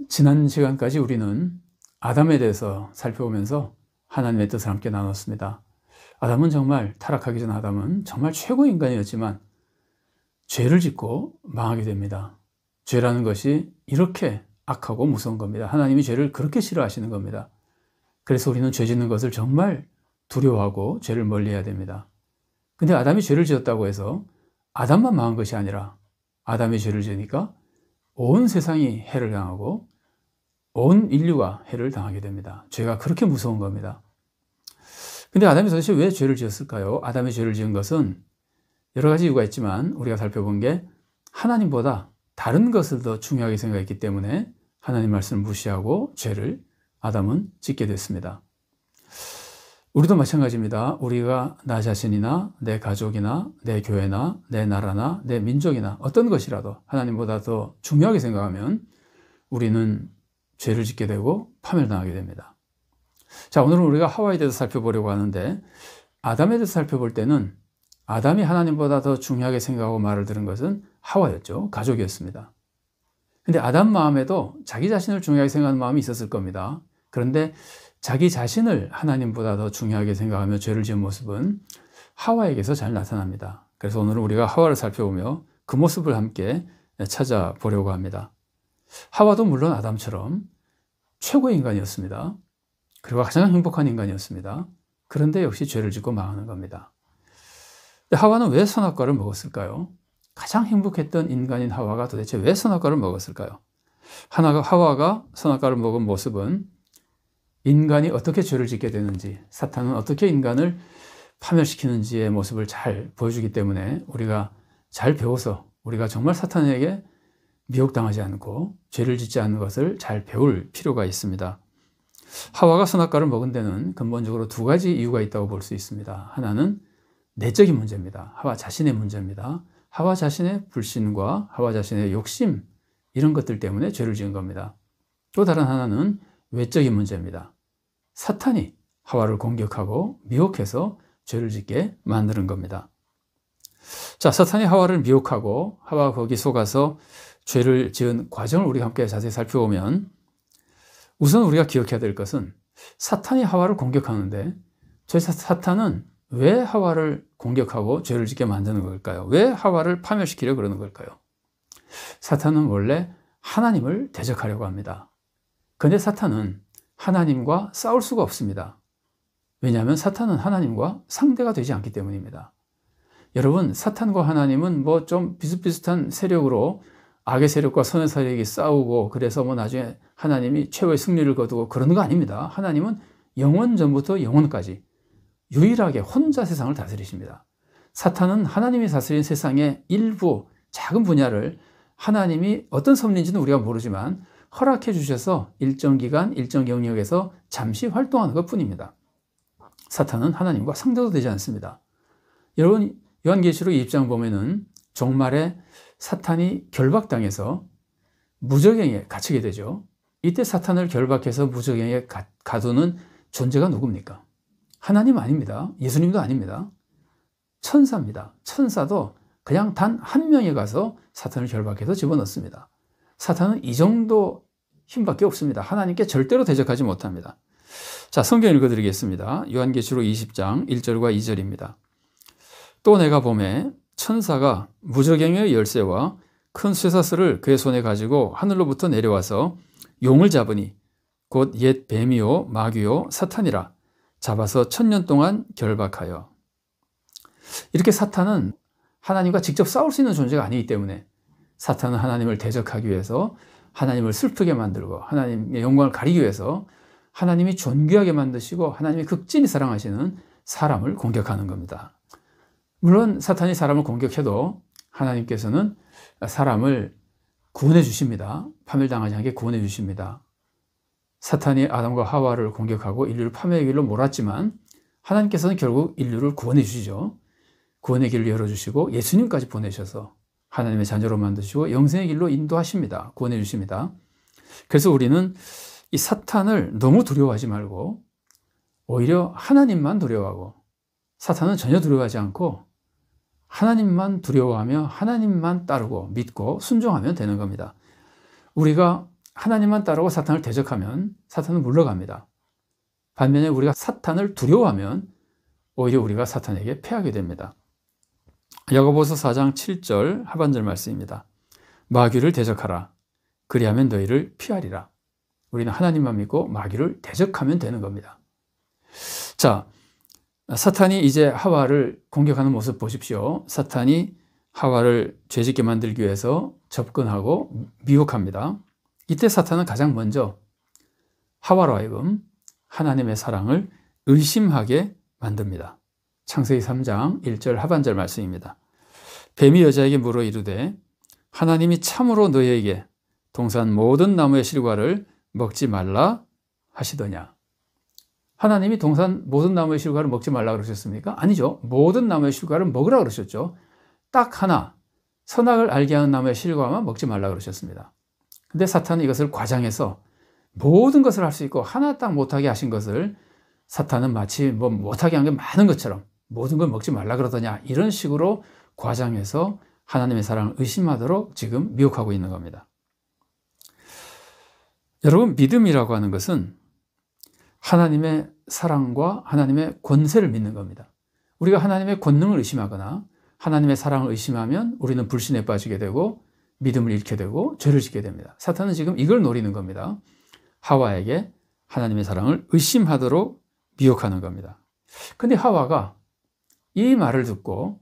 지난 시간까지 우리는 아담에 대해서 살펴보면서 하나님의 뜻을 함께 나눴습니다. 아담은 정말 타락하기 전 아담은 정말 최고의 인간이었지만 죄를 짓고 망하게 됩니다. 죄라는 것이 이렇게 악하고 무서운 겁니다. 하나님이 죄를 그렇게 싫어하시는 겁니다. 그래서 우리는 죄 짓는 것을 정말 두려워하고 죄를 멀리해야 됩니다. 근데 아담이 죄를 지었다고 해서 아담만 망한 것이 아니라 아담이 죄를 지으니까 온 세상이 해를 당하고 온 인류가 해를 당하게 됩니다. 죄가 그렇게 무서운 겁니다. 근데 아담이 도대체 왜 죄를 지었을까요? 아담이 죄를 지은 것은 여러 가지 이유가 있지만 우리가 살펴본 게 하나님보다 다른 것을 더 중요하게 생각했기 때문에 하나님 말씀을 무시하고 죄를 아담은 짓게 됐습니다. 우리도 마찬가지입니다. 우리가 나 자신이나 내 가족이나 내 교회나 내 나라나 내 민족이나 어떤 것이라도 하나님보다 더 중요하게 생각하면 우리는 죄를 짓게 되고 파멸당하게 됩니다. 자, 오늘은 우리가 하와에 대해서 살펴보려고 하는데 아담에 대해서 살펴볼 때는 아담이 하나님보다 더 중요하게 생각하고 말을 들은 것은 하와였죠. 가족이었습니다. 근데 아담 마음에도 자기 자신을 중요하게 생각하는 마음이 있었을 겁니다. 그런데 자기 자신을 하나님보다 더 중요하게 생각하며 죄를 지은 모습은 하와에게서 잘 나타납니다. 그래서 오늘은 우리가 하와를 살펴보며 그 모습을 함께 찾아보려고 합니다. 하와도 물론 아담처럼 최고의 인간이었습니다. 그리고 가장 행복한 인간이었습니다. 그런데 역시 죄를 짓고 망하는 겁니다. 하와는 왜 선악과를 먹었을까요? 가장 행복했던 인간인 하와가 도대체 왜 선악과를 먹었을까요? 하와가 선악과를 먹은 모습은 인간이 어떻게 죄를 짓게 되는지, 사탄은 어떻게 인간을 파멸시키는지의 모습을 잘 보여주기 때문에 우리가 잘 배워서 우리가 정말 사탄에게 미혹당하지 않고 죄를 짓지 않는 것을 잘 배울 필요가 있습니다. 하와가 선악과를 먹은 데는 근본적으로 두 가지 이유가 있다고 볼 수 있습니다. 하나는 내적인 문제입니다. 하와 자신의 문제입니다. 하와 자신의 불신과 하와 자신의 욕심, 이런 것들 때문에 죄를 지은 겁니다. 또 다른 하나는 외적인 문제입니다. 사탄이 하와를 공격하고 미혹해서 죄를 짓게 만드는 겁니다. 자, 사탄이 하와를 미혹하고 하와가 거기 속아서 죄를 지은 과정을 우리가 함께 자세히 살펴보면 우선 우리가 기억해야 될 것은 사탄이 하와를 공격하는데 사탄은 왜 하와를 공격하고 죄를 짓게 만드는 걸까요? 왜 하와를 파멸시키려 그러는 걸까요? 사탄은 원래 하나님을 대적하려고 합니다. 그런데 사탄은 하나님과 싸울 수가 없습니다. 왜냐하면 사탄은 하나님과 상대가 되지 않기 때문입니다. 여러분, 사탄과 하나님은 뭐 좀 비슷비슷한 세력으로 악의 세력과 선의 세력이 싸우고 그래서 뭐 나중에 하나님이 최후의 승리를 거두고 그러는 거 아닙니다. 하나님은 영원 전부터 영원까지 유일하게 혼자 세상을 다스리십니다. 사탄은 하나님이 다스린 세상의 일부 작은 분야를 하나님이 어떤 섭리인지는 우리가 모르지만 허락해 주셔서 일정 기간, 일정 영역에서 잠시 활동하는 것뿐입니다. 사탄은 하나님과 상대도 되지 않습니다. 여러분, 요한계시록 2장 보면은 종말에 사탄이 결박당해서 무저갱에 갇히게 되죠. 이때 사탄을 결박해서 무저갱에 가두는 존재가 누굽니까? 하나님 아닙니다. 예수님도 아닙니다. 천사입니다. 천사도 그냥 단 한 명에 가서 사탄을 결박해서 집어넣습니다. 사탄은 이 정도 힘밖에 없습니다. 하나님께 절대로 대적하지 못합니다. 자, 성경 읽어드리겠습니다. 요한계시록 20장 1절과 2절입니다. 또 내가 보매 천사가 무저갱의 열쇠와 큰 쇠사슬을 그의 손에 가지고 하늘로부터 내려와서 용을 잡으니 곧 옛 뱀이요 마귀요 사탄이라 잡아서 1000년 동안 결박하여. 이렇게 사탄은 하나님과 직접 싸울 수 있는 존재가 아니기 때문에 사탄은 하나님을 대적하기 위해서 하나님을 슬프게 만들고 하나님의 영광을 가리기 위해서 하나님이 존귀하게 만드시고 하나님이 극진히 사랑하시는 사람을 공격하는 겁니다. 물론 사탄이 사람을 공격해도 하나님께서는 사람을 구원해 주십니다. 파멸당하지 않게 구원해 주십니다. 사탄이 아담과 하와를 공격하고 인류를 파멸의 길로 몰았지만 하나님께서는 결국 인류를 구원해 주시죠. 구원의 길을 열어주시고 예수님까지 보내셔서 하나님의 자녀로 만드시고 영생의 길로 인도하십니다. 구원해 주십니다. 그래서 우리는 이 사탄을 너무 두려워하지 말고 오히려 하나님만 두려워하고 사탄은 전혀 두려워하지 않고 하나님만 두려워하며 하나님만 따르고 믿고 순종하면 되는 겁니다. 우리가 하나님만 따르고 사탄을 대적하면 사탄은 물러갑니다. 반면에 우리가 사탄을 두려워하면 오히려 우리가 사탄에게 패하게 됩니다. 야고보서 4장 7절 하반절 말씀입니다. 마귀를 대적하라. 그리하면 너희를 피하리라. 우리는 하나님만 믿고 마귀를 대적하면 되는 겁니다. 자, 사탄이 이제 하와를 공격하는 모습 보십시오. 사탄이 하와를 죄짓게 만들기 위해서 접근하고 미혹합니다. 이때 사탄은 가장 먼저 하와로 하여금 하나님의 사랑을 의심하게 만듭니다. 창세기 3장 1절 하반절 말씀입니다. 뱀이 여자에게 물어 이르되 하나님이 참으로 너희에게 동산 모든 나무의 실과를 먹지 말라 하시더냐. 하나님이 동산 모든 나무의 실과를 먹지 말라 그러셨습니까? 아니죠. 모든 나무의 실과를 먹으라 그러셨죠. 딱 하나, 선악을 알게 하는 나무의 실과만 먹지 말라 그러셨습니다. 근데 사탄은 이것을 과장해서 모든 것을 할 수 있고 하나 딱 못하게 하신 것을 사탄은 마치 뭐 못하게 한 게 많은 것처럼 모든 걸 먹지 말라 그러더냐, 이런 식으로 과장해서 하나님의 사랑을 의심하도록 지금 미혹하고 있는 겁니다. 여러분, 믿음이라고 하는 것은 하나님의 사랑과 하나님의 권세를 믿는 겁니다. 우리가 하나님의 권능을 의심하거나 하나님의 사랑을 의심하면 우리는 불신에 빠지게 되고 믿음을 잃게 되고 죄를 짓게 됩니다. 사탄은 지금 이걸 노리는 겁니다. 하와에게 하나님의 사랑을 의심하도록 미혹하는 겁니다. 근데 하와가 이 말을 듣고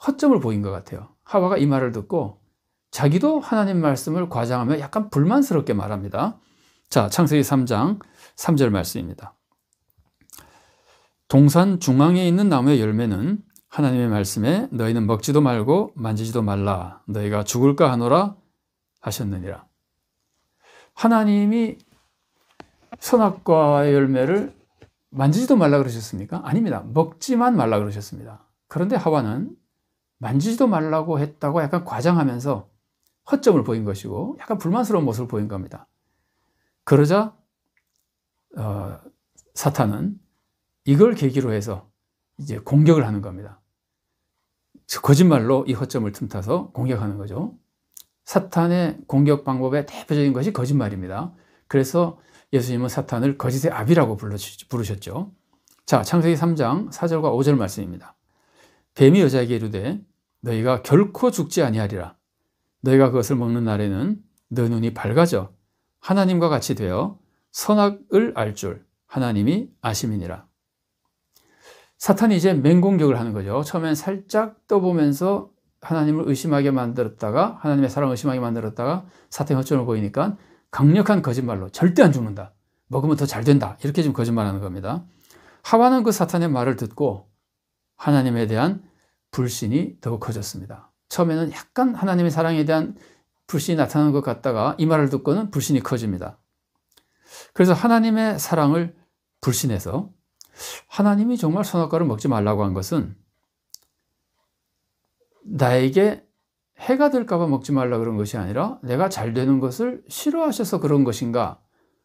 허점을 보인 것 같아요. 하와가 이 말을 듣고 자기도 하나님 말씀을 과장하며 약간 불만스럽게 말합니다. 자, 창세기 3장 3절 말씀입니다. 동산 중앙에 있는 나무의 열매는 하나님의 말씀에 너희는 먹지도 말고 만지지도 말라 너희가 죽을까 하노라 하셨느니라. 하나님이 선악과의 열매를 만지지도 말라 그러셨습니까? 아닙니다. 먹지만 말라 그러셨습니다. 그런데 하와는 만지지도 말라고 했다고 약간 과장하면서 허점을 보인 것이고 약간 불만스러운 모습을 보인 겁니다. 그러자 사탄은 이걸 계기로 해서 이제 공격을 하는 겁니다. 거짓말로 이 허점을 틈타서 공격하는 거죠. 사탄의 공격 방법의 대표적인 것이 거짓말입니다. 그래서 예수님은 사탄을 거짓의 아비라고 부르셨죠. 자, 창세기 3장 4절과 5절 말씀입니다. 뱀이 여자에게 이르되 너희가 결코 죽지 아니하리라. 너희가 그것을 먹는 날에는 너 눈이 밝아져 하나님과 같이 되어 선악을 알 줄 하나님이 아심이니라. 사탄이 이제 맹공격을 하는 거죠. 처음엔 살짝 떠보면서 하나님을 의심하게 만들었다가 하나님의 사랑을 의심하게 만들었다가 사탄의 허점을 보이니까 강력한 거짓말로 절대 안 죽는다, 먹으면 더 잘 된다, 이렇게 지금 거짓말하는 겁니다. 하와는 그 사탄의 말을 듣고 하나님에 대한 불신이 더욱 커졌습니다. 처음에는 약간 하나님의 사랑에 대한 불신이 나타나는 것 같다가 이 말을 듣고는 불신이 커집니다. 그래서 하나님의 사랑을 불신해서 하나님이 정말 선악과를 먹지 말라고 한 것은 나에게 해가 될까 봐 먹지 말라 그런 것이 아니라 내가 잘 되는 것을 싫어하셔서 그런 것인가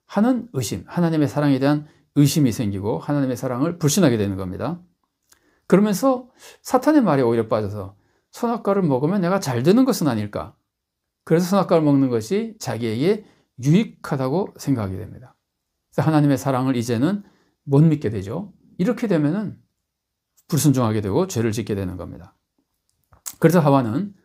하는 의심, 하나님의 사랑에 대한 의심이 생기고 하나님의 사랑을 불신하게 되는 겁니다. 그러면서 사탄의 말에 오히려 빠져서 선악과를 먹으면 내가 잘 되는 것은 아닐까, 그래서 선악과를 먹는 것이 자기에게 유익하다고 생각하게 됩니다. 그래서 하나님의 사랑을 이제는 못 믿게 되죠. 이렇게 되면은 불순종하게 되고 죄를 짓게 되는 겁니다. 그래서 하와는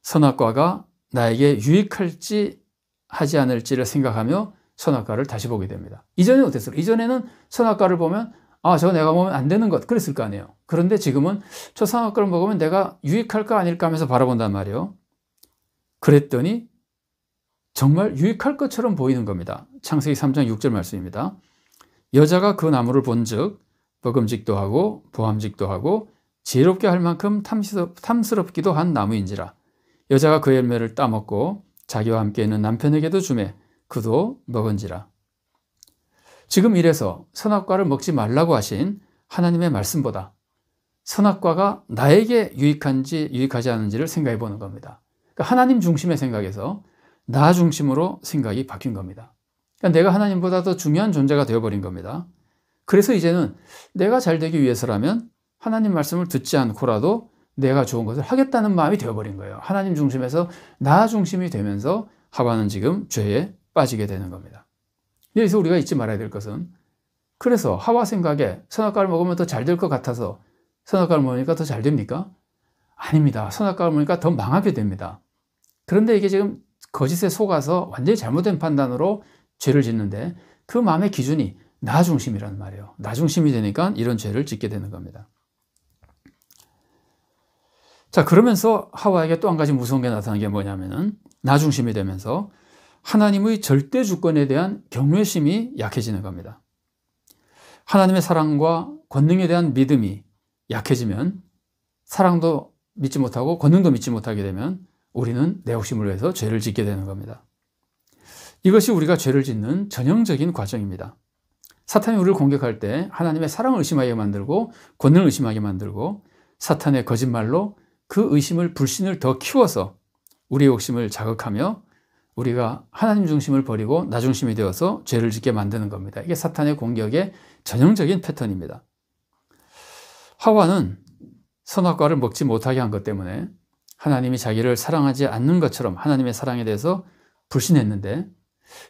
선악과가 나에게 유익할지 하지 않을지를 생각하며 선악과를 다시 보게 됩니다. 이전에는 어땠어요? 이전에는 선악과를 보면 저거 내가 먹으면 안 되는 것, 그랬을 거 아니에요. 그런데 지금은 저 선악과를 먹으면 내가 유익할까 아닐까 하면서 바라본단 말이에요. 그랬더니 정말 유익할 것처럼 보이는 겁니다. 창세기 3장 6절 말씀입니다. 여자가 그 나무를 본즉 먹음직도 하고 보암직도 하고 지혜롭게 할 만큼 탐스럽기도 한 나무인지라. 여자가 그 열매를 따먹고 자기와 함께 있는 남편에게도 주매 그도 먹은지라. 지금 이래서 선악과를 먹지 말라고 하신 하나님의 말씀보다 선악과가 나에게 유익한지 유익하지 않은지를 생각해 보는 겁니다. 그러니까 하나님 중심의 생각에서 나 중심으로 생각이 바뀐 겁니다. 그러니까 내가 하나님보다 더 중요한 존재가 되어버린 겁니다. 그래서 이제는 내가 잘 되기 위해서라면 하나님 말씀을 듣지 않고라도 내가 좋은 것을 하겠다는 마음이 되어버린 거예요. 하나님 중심에서 나 중심이 되면서 하와는 지금 죄에 빠지게 되는 겁니다. 여기서 우리가 잊지 말아야 될 것은, 그래서 하와 생각에 선악과를 먹으면 더 잘 될 것 같아서 선악과를 먹으니까 더 잘 됩니까? 아닙니다. 선악과를 먹으니까 더 망하게 됩니다. 그런데 이게 지금 거짓에 속아서 완전히 잘못된 판단으로 죄를 짓는데, 그 마음의 기준이 나 중심이란 말이에요. 나 중심이 되니까 이런 죄를 짓게 되는 겁니다. 자, 그러면서 하와에게 또 한 가지 무서운 게 나타난 게 뭐냐면은, 나 중심이 되면서 하나님의 절대 주권에 대한 경외심이 약해지는 겁니다. 하나님의 사랑과 권능에 대한 믿음이 약해지면, 사랑도 믿지 못하고 권능도 믿지 못하게 되면 우리는 내 욕심을 위해서 죄를 짓게 되는 겁니다. 이것이 우리가 죄를 짓는 전형적인 과정입니다. 사탄이 우리를 공격할 때 하나님의 사랑을 의심하게 만들고 권능을 의심하게 만들고, 사탄의 거짓말로 그 의심을, 불신을 더 키워서 우리의 욕심을 자극하며 우리가 하나님 중심을 버리고 나 중심이 되어서 죄를 짓게 만드는 겁니다. 이게 사탄의 공격의 전형적인 패턴입니다. 하와는 선악과를 먹지 못하게 한 것 때문에 하나님이 자기를 사랑하지 않는 것처럼 하나님의 사랑에 대해서 불신했는데,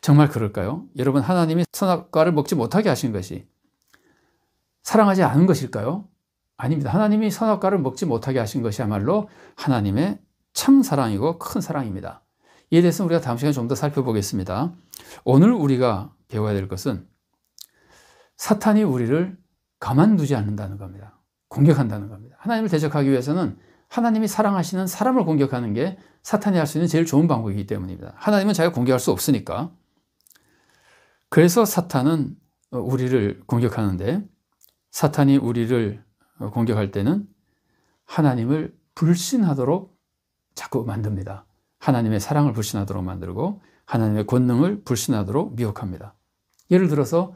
정말 그럴까요? 여러분, 하나님이 선악과를 먹지 못하게 하신 것이 사랑하지 않은 것일까요? 아닙니다. 하나님이 선악과를 먹지 못하게 하신 것이야말로 하나님의 참 사랑이고 큰 사랑입니다. 이에 대해서는 우리가 다음 시간에 좀 더 살펴보겠습니다. 오늘 우리가 배워야 될 것은, 사탄이 우리를 가만두지 않는다는 겁니다. 공격한다는 겁니다. 하나님을 대적하기 위해서는 하나님이 사랑하시는 사람을 공격하는 게 사탄이 할 수 있는 제일 좋은 방법이기 때문입니다. 하나님은 자기가 공격할 수 없으니까. 그래서 사탄은 우리를 공격하는데, 사탄이 우리를 공격할 때는 하나님을 불신하도록 자꾸 만듭니다. 하나님의 사랑을 불신하도록 만들고 하나님의 권능을 불신하도록 미혹합니다. 예를 들어서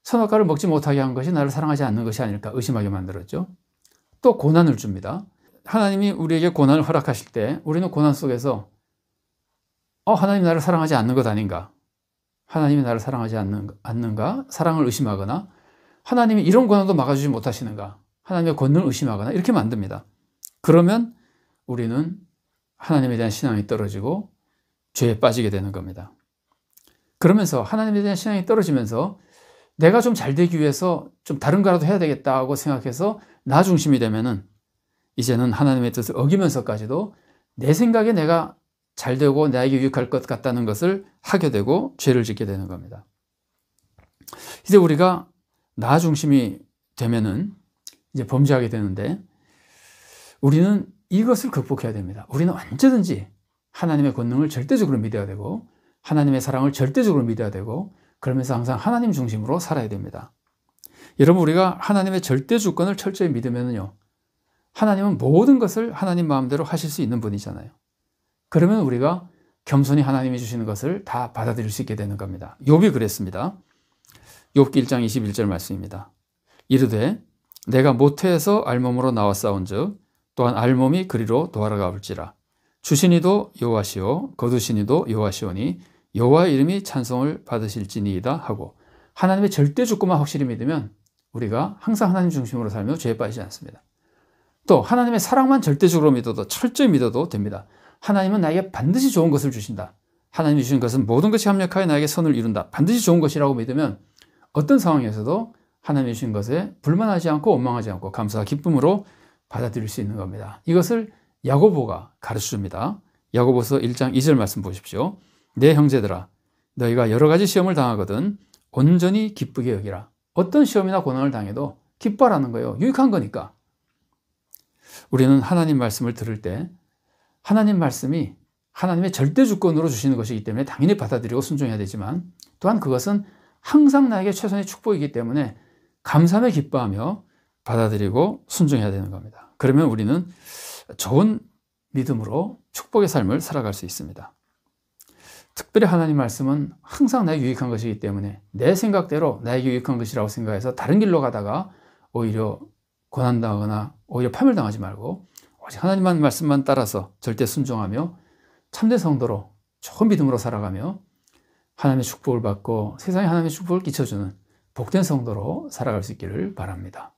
선악과를 먹지 못하게 한 것이 나를 사랑하지 않는 것이 아닐까 의심하게 만들었죠. 또 고난을 줍니다. 하나님이 우리에게 고난을 허락하실 때 우리는 고난 속에서 하나님 나를 사랑하지 않는 것 아닌가, 하나님이 나를 사랑하지 않는가, 사랑을 의심하거나, 하나님이 이런 고난도 막아주지 못하시는가, 하나님의 권능을 의심하거나 이렇게 만듭니다. 그러면 우리는 하나님에 대한 신앙이 떨어지고 죄에 빠지게 되는 겁니다. 그러면서 하나님에 대한 신앙이 떨어지면서 내가 좀 잘 되기 위해서 좀 다른 거라도 해야 되겠다고 생각해서 나 중심이 되면은, 이제는 하나님의 뜻을 어기면서까지도 내 생각에 내가 잘 되고 나에게 유익할 것 같다는 것을 하게 되고 죄를 짓게 되는 겁니다. 이제 우리가 나 중심이 되면은 이제 범죄하게 되는데, 우리는 이것을 극복해야 됩니다. 우리는 언제든지 하나님의 권능을 절대적으로 믿어야 되고 하나님의 사랑을 절대적으로 믿어야 되고, 그러면서 항상 하나님 중심으로 살아야 됩니다. 여러분, 우리가 하나님의 절대 주권을 철저히 믿으면요, 하나님은 모든 것을 하나님 마음대로 하실 수 있는 분이잖아요. 그러면 우리가 겸손히 하나님이 주시는 것을 다 받아들일 수 있게 되는 겁니다. 욥이 그랬습니다. 욥기 1장 21절 말씀입니다. 이르되 내가 모태에서 알몸으로 나왔사온즉 또한 알몸이 그리로 돌아가올지라. 주시니도 여호와시오 거두시니도 여호와시오니 여호와의 이름이 찬송을 받으실지니이다 하고, 하나님의 절대 주권만 확실히 믿으면 우리가 항상 하나님 중심으로 살며 죄에 빠지지 않습니다. 또 하나님의 사랑만 절대적으로 믿어도, 철저히 믿어도 됩니다. 하나님은 나에게 반드시 좋은 것을 주신다. 하나님이 주신 것은 모든 것이 합력하여 나에게 선을 이룬다. 반드시 좋은 것이라고 믿으면 어떤 상황에서도 하나님이 주신 것에 불만하지 않고 원망하지 않고 감사와 기쁨으로 받아들일 수 있는 겁니다. 이것을 야고보가 가르쳐줍니다. 야고보서 1장 2절 말씀 보십시오. 내 형제들아, 너희가 여러 가지 시험을 당하거든 온전히 기쁘게 여기라. 어떤 시험이나 고난을 당해도 기뻐하라는 거예요. 유익한 거니까. 우리는 하나님 말씀을 들을 때 하나님 말씀이 하나님의 절대 주권으로 주시는 것이기 때문에 당연히 받아들이고 순종해야 되지만, 또한 그것은 항상 나에게 최선의 축복이기 때문에 감사하며 기뻐하며 받아들이고 순종해야 되는 겁니다. 그러면 우리는 좋은 믿음으로 축복의 삶을 살아갈 수 있습니다. 특별히 하나님 말씀은 항상 나에게 유익한 것이기 때문에 내 생각대로 나에게 유익한 것이라고 생각해서 다른 길로 가다가 오히려 고난당하거나 오히려 파멸당하지 말고 오직 하나님 말씀만 따라서 절대 순종하며 참된 성도로 좋은 믿음으로 살아가며 하나님의 축복을 받고 세상에 하나님의 축복을 끼쳐주는 복된 성도로 살아갈 수 있기를 바랍니다.